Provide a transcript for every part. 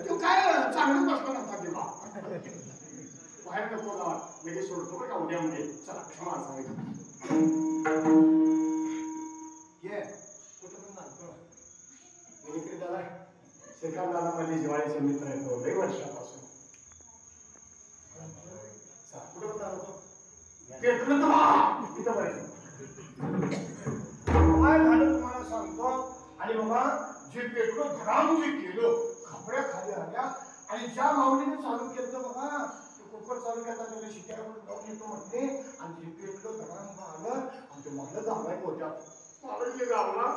तू काय चांगलं बसला नव्हता किंवा बाहेर नको ना लगेच सोडतो बरं का उद्या म्हणजे चला क्षमा सांगितलं ये कुठं पण जातो इकडे दादा श्रीकांत दादा माझे जिवाळीचे मित्र आहेत लई वर्षापासून कुठं पण जातो तिथं बरं काय झालं तुम्हाला सांगतो आणि बाबा जे पेटलो धडाम जे केलं खपड्या खाली आल्या आणि ज्या माऊलीने चालू केलं बघा कुकर चालू केला त्याने शिट्यावर जाऊन येतो म्हटले आणि जे पेटलो धडाम आलं आणि ते मला जावाय होत्या माऊलीचे गावला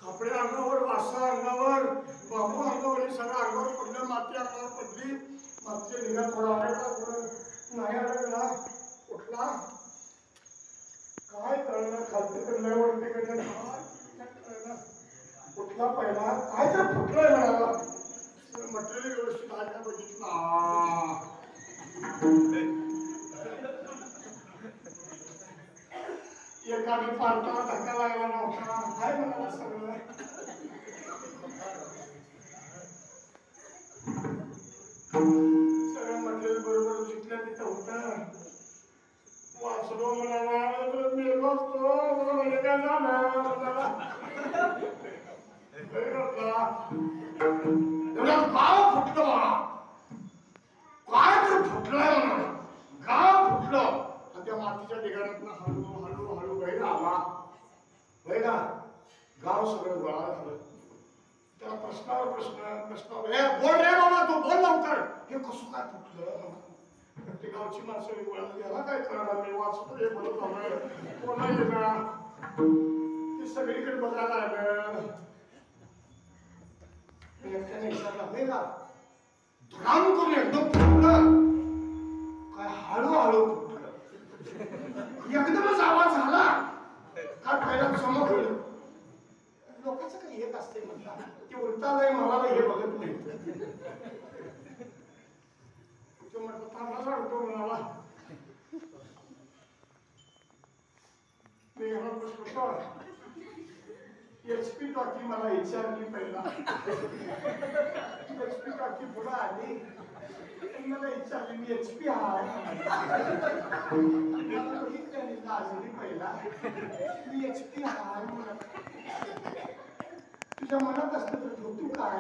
कपडे अंगावर वासा अंगावर बाबू अंगावर हे सगळं अंगावर पडलं माती अंगावर पडली मातीच्या निघा थोडा आला थोडं नाही आला उठला काय कळलं खालती कडलं वरती कडलं काय कळलं कुठला पहिला काय तर फुटलंय म्हणाला म्हटलेलं व्यवस्थित आहे का बघितला एखादी पालताना धक्का लागला नव्हता काय म्हणाला सगळं सगळं म्हटलेलं बरोबर जिथल्या तिथं होतं वासरो म्हणाला मेलो असतो म्हणजे काय झालं गाव फुटलं म्हणा काय तर फुटलंय म्हणा गाव फुटलं आणि त्या मातीच्या ढिगाऱ्यातनं हळू हळू हळू बाहेर आला होय ना गाव सगळं गोळा झालं त्या प्रश्नावर प्रश्नावर हे बोल रे बाबा तू बोल लवकर हे कसं काय फुटलं ते गावची माणसं वेगळं याला काय करणार मी वाचतो हे बोलत हवं कोणा येणार ते सगळीकडे बघायला आलं एकट्याने विचारला नाही का धडाम करून एकदम फुटलं काय हळूहळू फुटलं एकदमच आवाज झाला काय पहिला समोर लोकांचं काही एक असते म्हणतात ते उलटा नाही मला हे बघत नाही म्हटलं थांबा सांगतो म्हणाला मी HP टॉकी मला विचारली पहिला HP टॉकी पुढे आली मला विचारली मी HP आहे पहिला मी HP आहे तुझ्या मनात असतं तर तू काय